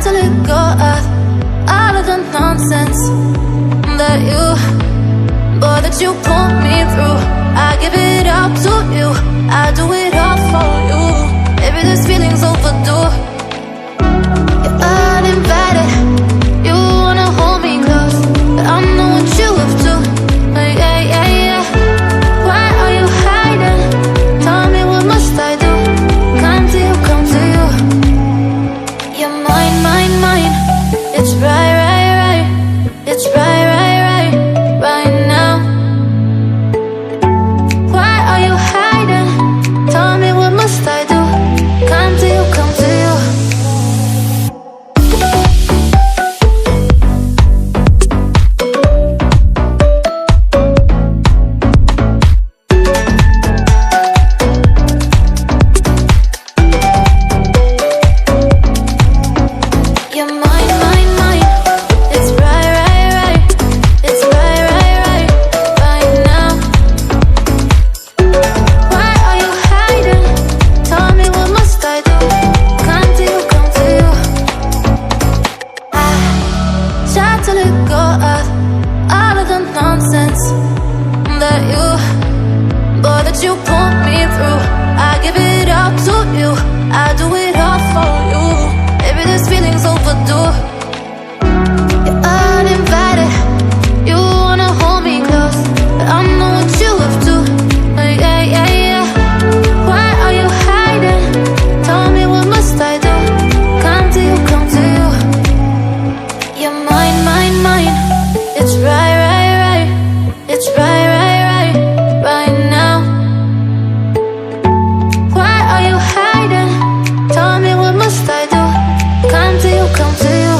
to let go of all of the nonsense that you put me through. I give it up to you, I do it all for you. Maybe this feeling's overdue. You're uninvited, you wanna hold me close, but I know what you have to. Yeah, yeah, yeah. Why are you hiding? Tell me, what must I do? Come to you, come to you. You're mine, mine, mine. It's right, right, right. It's right, right, right, right now. Why are you hiding? Tell me, what must I do? Come to you, come to you. You're mine, mine, mine. It's right, right, right. It's right, right, right, right now. Why are you hiding? Tell me, what must I do? Come to you, come to you. I try to let go of all of the nonsense that you put me through. I give it up to you, I do it all for you. Maybe this feeling's overdue. You're uninvited, you wanna hold me close, but I know what you have to. Yeah, yeah, yeah. Why are you hiding? Tell me, what must I do? Come to you, come to you. You're mine, mine, mine. It's right, right, right. It's right, right, right, right now. Why are you hiding? Tell me, what must I do? Come to you, come to you.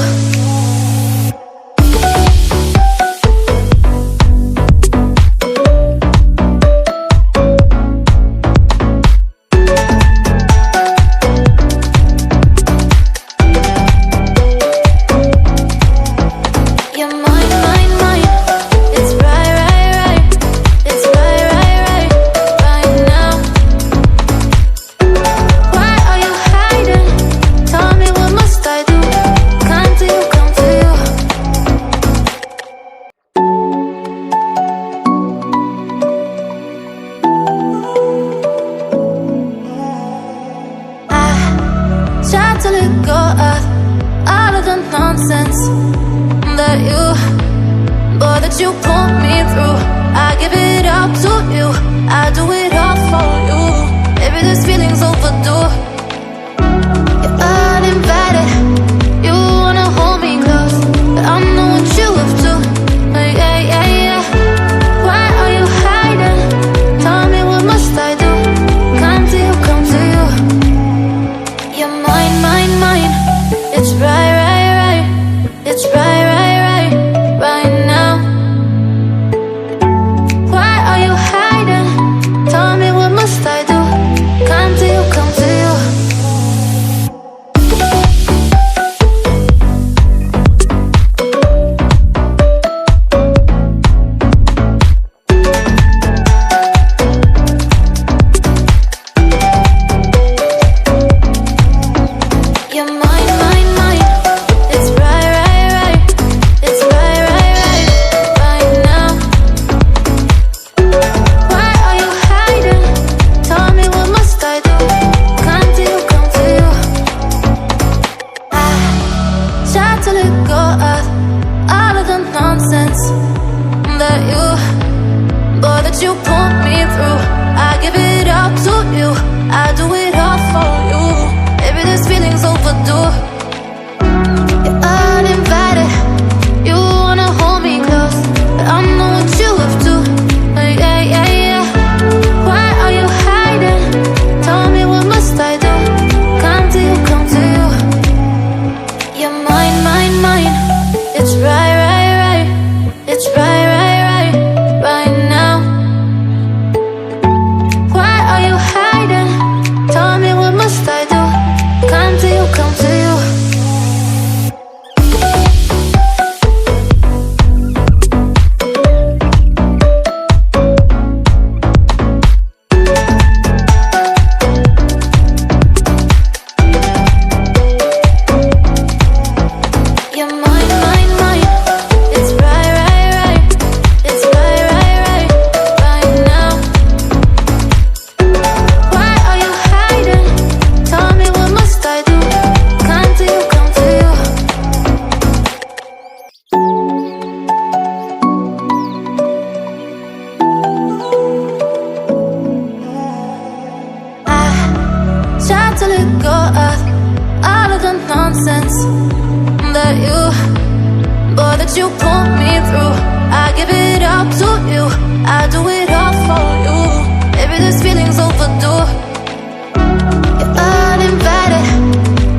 You're mine, mine, mine. It's right, right, right. It's right, right, right, right now. Why are you hiding? Tell me, what must I do? Come to you, come to you. I try to let go of all of the nonsense that you put me through. I give it up to you, I do it all for you. Maybe this feeling's overdue. You're uninvited, you wanna hold me close, but I know what you have to. Yeah, yeah, yeah. Why are you hiding? Tell me, what must I do? Come to you, come to you. You're mine, mine, mine. It's right, right, right. It's right, right, right, right now. Why are you hiding? Tell me, what must I do? Come to you, come to you. You're mine, mine, mine. It's right, right, right. It's right, right, right, right now. Why are you hiding? Tell me, what must I do? Come to you, come to you. I try to let go of all of the nonsense that you put me through. I give it up to you, I do it all for you. Maybe this feeling's overdue. You're uninvited, you wanna hold me close, but I know what you have to. Yeah, yeah, yeah. Why are you hiding? Tell me, what must I do? Come to you, come to you. You're mine, mine, mine. It's right, right, right. It's right, right, right, right now. Why are you hiding? Tell me, what must I do? Come to you, come to you. that you pulled me through. I give it up to you, I do it all for you. Maybe this feeling's overdue. You're uninvited,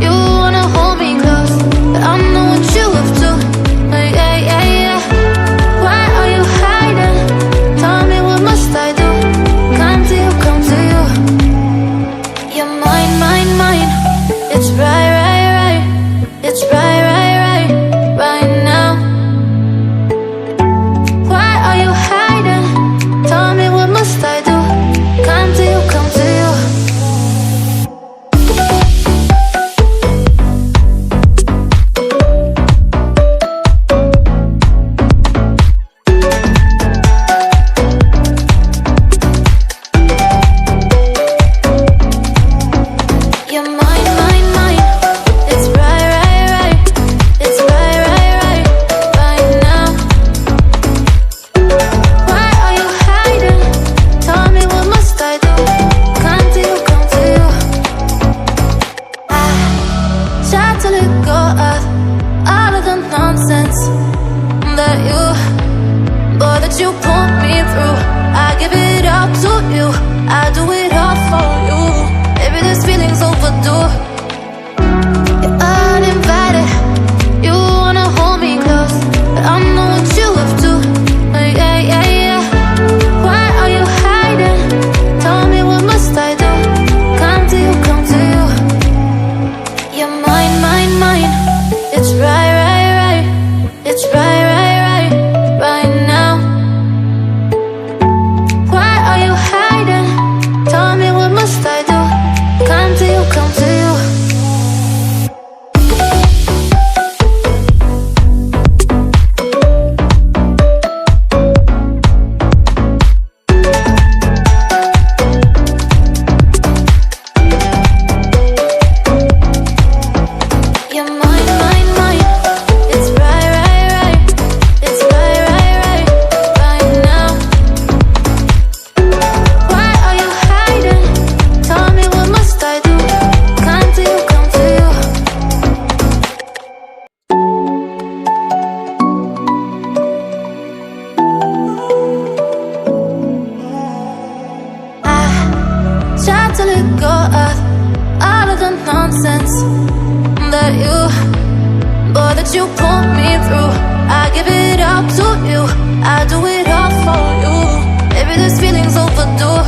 you wanna hold me close, but I know what you have to. Yeah, yeah, yeah. Why are you hiding? Tell me, what must I do? Come to you, come to you. You're mine, mine, mine. It's right, right, right. It's right, right, right, right now. Why are you hiding? Tell me, what must I do? Come to you, come to you. You're mine, mine, mine. It's right, right, right. It's right, right, right, right now. Why are you hiding? Tell me, what must I do? Come to you, come to you. I try to let go of all of the nonsense that you pulled me through. I give it up to you, I do it all for you. Maybe this feeling's overdue. You're uninvited, you wanna hold me close, but I know what you have to. Yeah, yeah, yeah. Why are you hiding? Tell me, what must I do? Come to you, come to you. You're mine, mine, mine. It's right, right, right. It's right, right, right, right now. Why are you hiding? Tell me, what must I do? Come to you, come to you. You're mine, mine, mine. It's right, right, right. It's right, right, right, right now. Why are you hiding? Tell me, what must I do? Come to you, come to you. I try to let go of all of the nonsense that you pulled me through. I give it up to you, I do it all for you. Maybe this feeling's overdue.